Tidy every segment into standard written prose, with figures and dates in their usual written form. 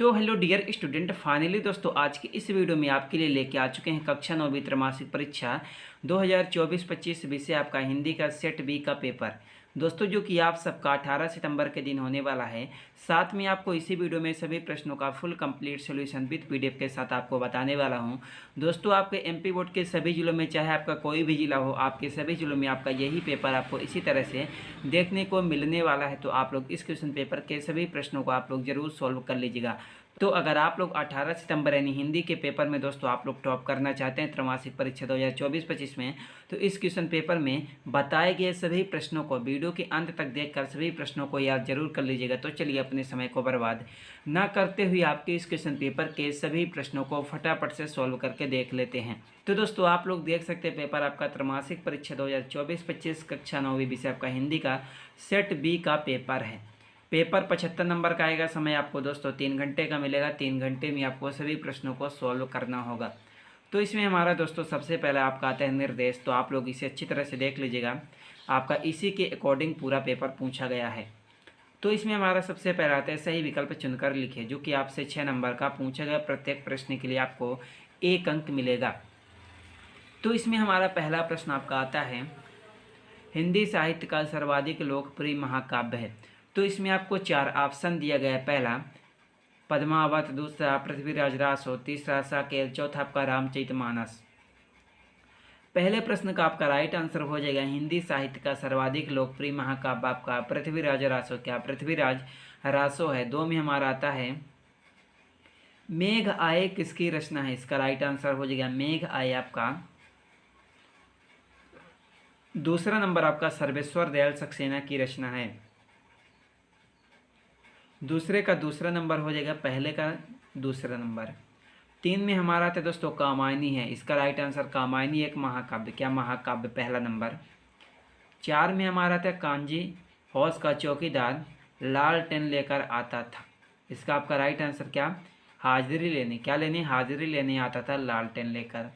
तो hello dear student, finally दोस्तों आज की इस वीडियो में आपके लिए लेके आ चुके हैं कक्षा 9वीं त्रैमासिक परीक्षा 2024-25 विषय आपका हिंदी का सेट बी का पेपर। दोस्तों जो कि आप सबका 18 सितंबर के दिन होने वाला है। साथ में आपको इसी वीडियो में सभी प्रश्नों का full complete solution with PDF के साथ आपको बताने वाला हूं। दोस्तों आपके एमपी बोर्ड के सभी जिलों में, चाहे आपका कोई भी जिला हो, आपके सभी जिलों में आपका यही पेपर आपको इसी तरह से देखने को मिलने वाला है। तो आप लोग इस क्वेश्चन पेपर के सभी प्रश्नों को आप लोग जरूर सॉल्व कर लीजिएगा। तो अगर आप लोग 18 सितंबर यानी हिंदी के पेपर में दोस्तों आप लोग टॉप करना चाहते हैं त्रैमासिक परीक्षा 2024-25 में, तो इस क्वेश्चन पेपर में बताए गए सभी प्रश्नों को वीडियो के अंत तक देखकर सभी प्रश्नों को याद जरूर कर लीजिएगा। तो चलिए अपने समय को बर्बाद ना करते हुए आपके इस क्वेश्चन पेपर के सभी प्रश्नों को फटाफट से सॉल्व करके देख लेते हैं। तो दोस्तों आप लोग देख सकते हैं पेपर आपका त्रैमासिक परीक्षा 2024-25 कक्षा 9वीं विषय आपका हिंदी का सेट बी का पेपर है। पेपर 75 नंबर का आएगा। समय आपको दोस्तों 3 घंटे का मिलेगा। 3 घंटे में आपको सभी प्रश्नों को सॉल्व करना होगा। तो इसमें हमारा दोस्तों सबसे पहले आपका आता है निर्देश। तो आप लोग इसे अच्छी तरह से देख लीजिएगा, आपका इसी के अकॉर्डिंग पूरा पेपर पूछा गया है। तो इसमें हमारा सबसे पहला आता है सही विकल्प चुनकर लिखिए, जो कि आपसे 6 नंबर का पूछा गया। प्रत्येक प्रश्न के लिए आपको 1 अंक मिलेगा। तो इसमें हमारा पहला प्रश्न आपका आता है हिंदी साहित्य का सर्वाधिक लोकप्रिय महाकाव्य है। तो इसमें आपको 4 ऑप्शन दिया गया है। पहला पद्मावत, दूसरा पृथ्वीराज रासो, तीसरा साकेत, चौथा आपका रामचरितमानस। पहले प्रश्न का आपका राइट आंसर हो जाएगा हिंदी साहित्य का सर्वाधिक लोकप्रिय महाकाव्य आपका पृथ्वीराज रासो। क्या पृथ्वीराज रासो है। 2 में हमारा आता है मेघ आए किसकी रचना है। इसका राइट आंसर हो जाएगा मेघ आए आपका। दूसरा नंबर आपका सर्वेश्वर दयाल सक्सेना की रचना है। दूसरे का दूसरा नंबर हो जाएगा, पहले का दूसरा नंबर। 3 में हमारा आता है दोस्तों कामायनी है। इसका राइट आंसर कामायनी एक महाकाव्य। क्या महाकाव्य, पहला नंबर। 4 में हमारा आता है कांजी हौस का चौकीदार लालटेन लेकर आता था। इसका आपका राइट आंसर क्या, हाजिरी लेने। क्या लेने, हाजिरी लेने आता था लालटेन लेकर।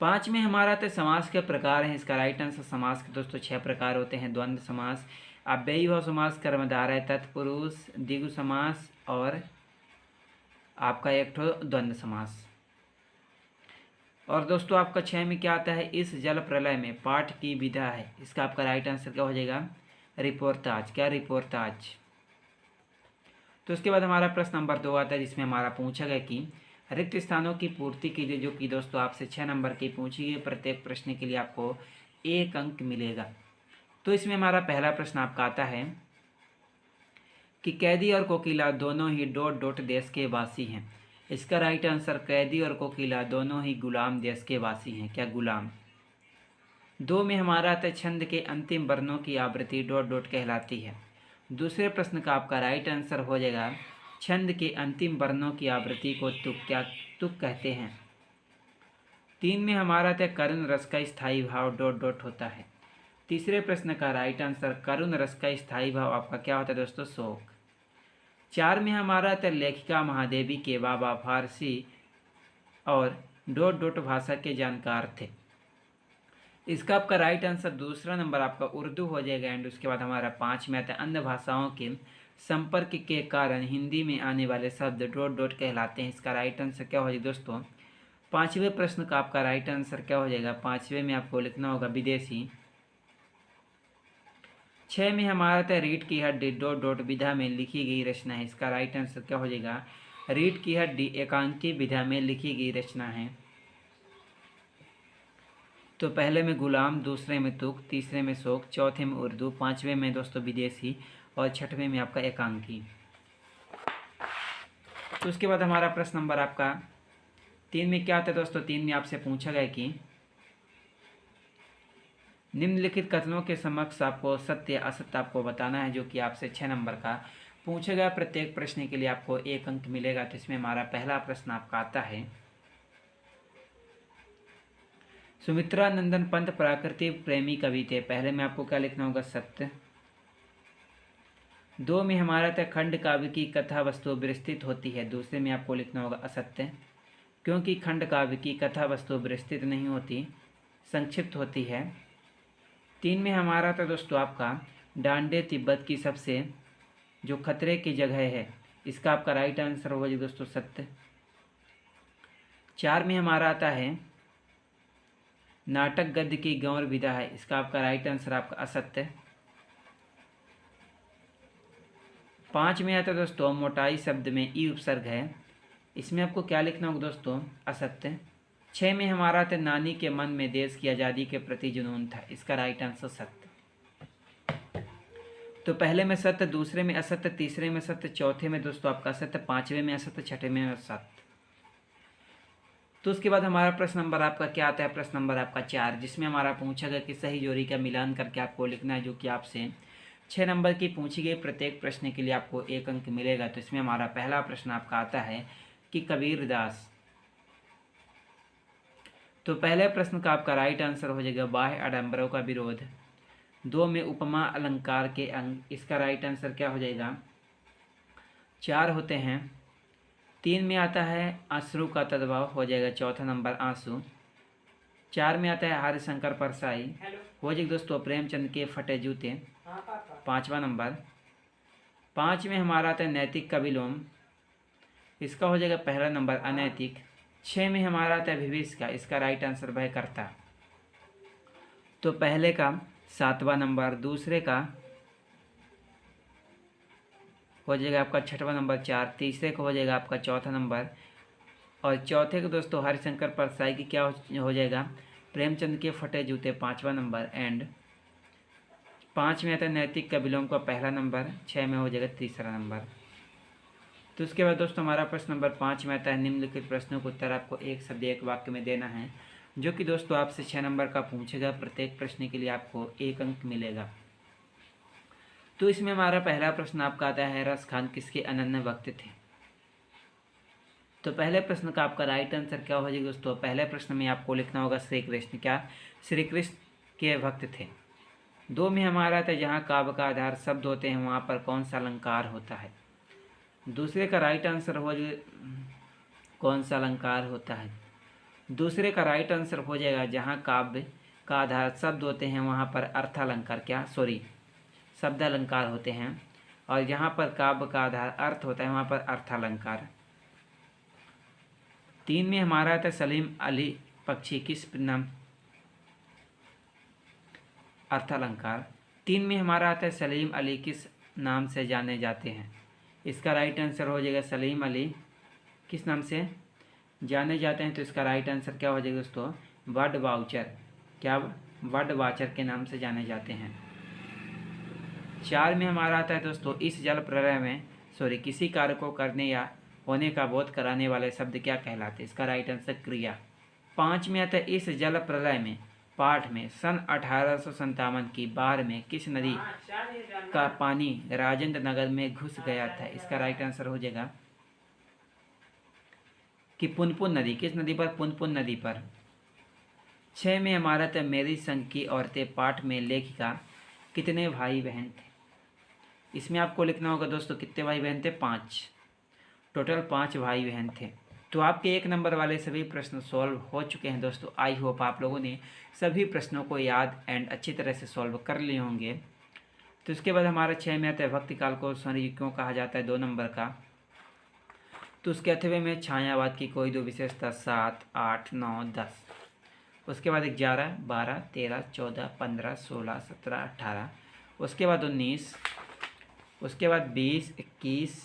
5 में हमारा आता है समास के प्रकार हैं। इसका राइट आंसर समास के दोस्तों 6 प्रकार होते हैं। द्वंद्व समास, अव्ययीभाव समास, कर्मधारय, तत्पुरुष, द्विगु समास और आपका एक ठो द्वंद्व समास। और दोस्तों आपका 6 में क्या आता है, इस जल प्रलय में पाठ की विधा है। इसका आपका राइट आंसर क्या हो जाएगा, रिपोर्ताज। क्या रिपोर्ताज। तो उसके बाद हमारा प्रश्न नंबर 2 आता है, जिसमें हमारा पूछा गया कि रिक्त स्थानों की पूर्ति कीजिए, जो कि दोस्तों आपसे 6 नंबर की पूछी गई। प्रत्येक प्रश्न के लिए आपको 1 अंक मिलेगा। तो इसमें हमारा पहला प्रश्न आपका आता है कि कैदी और कोकिला दोनों ही डॉट डॉट देश के वासी हैं। इसका राइट आंसर कैदी और कोकिला दोनों ही गुलाम देश के वासी हैं। क्या गुलाम। 2 में हमारा आता है छंद के अंतिम वर्णों की आवृत्ति डॉट डॉट कहलाती है। दूसरे प्रश्न का आपका राइट आंसर हो जाएगा छंद के अंतिम वर्णों की आवृत्ति को तुक। क्या तुक कहते हैं। 3 में हमारा आता है करुण रस का स्थायी भाव डॉट डॉट होता है। तीसरे प्रश्न का राइट आंसर करुण रस का स्थायी भाव आपका क्या होता है दोस्तों, शोक। 4 में हमारा आता है लेखिका महादेवी के बाबा फारसी और डॉट डॉट भाषा के जानकार थे। इसका आपका राइट आंसर दूसरा नंबर आपका उर्दू हो जाएगा। एंड उसके बाद हमारा 5 में आता है अन्य भाषाओं के संपर्क के कारण हिंदी में आने वाले शब्द डॉट डॉट कहलाते हैं। इसका राइट आंसर क्या हो जाएगा दोस्तों, 5वें प्रश्न का आपका राइट आंसर क्या हो जाएगा, 5वें में आपको लिखना होगा विदेशी। 6 में हमारा था रीढ़ की हड्डी डॉट डॉट विधा में लिखी गई रचना है। इसका राइट आंसर क्या हो जाएगा, रीढ़ की हड्डी एकांकी विधा में लिखी गई रचना है। तो पहले में गुलाम, दूसरे में तुक, तीसरे में शोक, चौथे में उर्दू, 5वें में दोस्तों विदेशी और 6वें में आपका एकांकी। तो उसके बाद हमारा प्रश्न नंबर आपका 3 में क्या आता है दोस्तों, 3 में आपसे पूछा गया कि निम्नलिखित कथनों के समक्ष आपको सत्य असत्य आपको बताना है, जो कि आपसे 6 नंबर का पूछा गया। प्रत्येक प्रश्न के लिए आपको 1 अंक मिलेगा। तो इसमें हमारा पहला प्रश्न आपका आता है सुमित्रा नंदन पंत प्रकृति प्रेमी कवि थे। पहले में आपको क्या लिखना होगा, सत्य। 2 में हमारा था खंड काव्य की कथा वस्तु विस्तृत होती है। दूसरे में आपको लिखना होगा असत्य, क्योंकि खंड काव्य की कथा वस्तु विस्तृत नहीं होती, संक्षिप्त होती है। 3 में हमारा था दोस्तों आपका डांडे तिब्बत की सबसे जो खतरे की जगह है इसका आपका राइट आंसर होगा जी दोस्तों सत्य। 4 में हमारा आता है नाटक गद्य की गौर विधा है, इसका आपका राइट आंसर आपका असत्य। 5 में आता है दोस्तों मोटाई शब्द में ई उपसर्ग है, इसमें आपको क्या लिखना होगा दोस्तों असत्य। 6 में हमारा आता है नानी के मन में देश की आज़ादी के प्रति जुनून था, इसका राइट आंसर सत्य। तो पहले में सत्य, दूसरे में असत्य, तीसरे में सत्य, चौथे में दोस्तों आपका असत्य, 5वें में असत्य, 6ठे में सत्य। तो उसके बाद हमारा प्रश्न नंबर आपका क्या आता है, प्रश्न नंबर आपका 4, जिसमें हमारा पूछा गया कि सही जोड़ी का मिलान करके आपको लिखना है, जो कि आपसे 6 नंबर की पूछी गई प्रत्येक प्रश्न के लिए आपको 1 अंक मिलेगा। तो इसमें हमारा पहला प्रश्न आपका आता है कि कबीरदास। तो पहले प्रश्न का आपका राइट आंसर हो जाएगा बाह्य आडंबरों का विरोध। 2 में उपमा अलंकार के अंग, इसका राइट आंसर क्या हो जाएगा 4 होते हैं। 3 में आता है अश्रु का तद्भाव, हो जाएगा चौथा नंबर आंसू। 4 में आता है हरिशंकर परसाई, हो जाएगा दोस्तों प्रेमचंद के फटे जूते, 5वां नंबर। 5 में हमारा आता है नैतिक का विलोम, इसका हो जाएगा पहला नंबर अनैतिक। 6 में हमारा आता है विभीषिका, इसका राइट आंसर वह करता। तो पहले का 7वां नंबर, दूसरे का हो जाएगा आपका 6वां नंबर 4, तीसरे का हो जाएगा आपका चौथा नंबर, और चौथे को दोस्तों हरिशंकर परसाई की क्या हो जाएगा प्रेमचंद के फटे जूते, 5वां नंबर। एंड 5 में आता है नैतिक का विलोम का पहला नंबर, 6 में हो जाएगा तीसरा नंबर। तो उसके बाद दोस्तों हमारा प्रश्न नंबर 5 में आता है निम्नलिखित प्रश्नों का उत्तर आपको एक शब्द एक वाक्य में देना है, जो कि दोस्तों आपसे 6 नंबर का पूछेगा। प्रत्येक प्रश्न के लिए आपको 1 अंक मिलेगा। तो इसमें हमारा पहला प्रश्न आपका आता है रस खान किसके अनन्य भक्त थे। तो पहले प्रश्न का आपका राइट आंसर क्या हो जाएगा दोस्तों, पहले प्रश्न में आपको लिखना होगा श्री कृष्ण, क्या श्री कृष्ण के भक्त थे। 2 में हमारा आता है जहाँ काव्य का आधार शब्द होते हैं वहाँ पर कौन सा अलंकार होता है। दूसरे का राइट आंसर हो जाएगा कौन सा अलंकार होता है, दूसरे का राइट आंसर हो जाएगा जहाँ काव्य का आधार शब्द होते हैं वहाँ पर अर्थ अलंकार, क्या शब्द अलंकार होते हैं, और जहाँ पर काव्य का आधार अर्थ होता है वहाँ पर अर्थालंकार। 3 में हमारा आता है सलीम अली पक्षी किस नाम, अर्थालंकार। 3 में हमारा आता है सलीम अली किस नाम से जाने जाते हैं, इसका राइट आंसर हो जाएगा सलीम अली किस नाम से जाने जाते हैं। तो इसका राइट आंसर क्या हो जाएगा दोस्तों वर्ड वाउचर, क्या वर्ड वाचर के नाम से जाने जाते हैं। 4 में हमारा आता है दोस्तों इस जल प्रलय में किसी कार्य को करने या होने का बोध कराने वाले शब्द क्या कहलाते हैं, इसका राइट आंसर क्रिया। 5 में आता है इस जल प्रलय में पाठ में सन 1857 की बाढ़ में किस नदी का पानी राजेंद्र नगर में घुस गया था, इसका राइट आंसर हो जाएगा कि पुनपुन नदी, किस नदी पर पुनपुन नदी पर। 6 में हमारा था मेरी संग की औरतें पाठ में लेखिका कितने भाई बहन थे, इसमें आपको लिखना होगा दोस्तों कितने भाई बहन थे 5, टोटल 5 भाई बहन थे। तो आपके 1 नंबर वाले सभी प्रश्न सॉल्व हो चुके हैं दोस्तों। आई होप आप लोगों ने सभी प्रश्नों को याद एंड अच्छी तरह से सॉल्व कर लिए होंगे। तो इसके बाद हमारा 6 में आता है भक्ति काल को स्वर्णिम युग क्यों कहा जाता है, 2 नंबर का। तो उसके अथवे में छायावाद की कोई 2 विशेषता 7, 8, 9, 10। उसके बाद 11, 12, 13, 14, 15, 16, 17, 18, उसके बाद 19, उसके बाद 20, 21,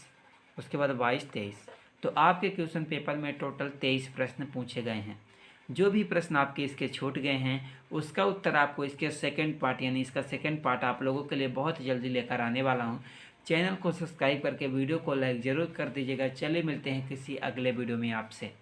उसके बाद 22, 23। तो आपके क्वेश्चन पेपर में टोटल 23 प्रश्न पूछे गए हैं। जो भी प्रश्न आपके इसके छूट गए हैं उसका उत्तर आपको इसके सेकंड पार्ट यानी इसका सेकंड पार्ट आप लोगों के लिए बहुत जल्दी लेकर आने वाला हूं। चैनल को सब्सक्राइब करके वीडियो को लाइक ज़रूर कर दीजिएगा। चलिए मिलते हैं किसी अगले वीडियो में आपसे।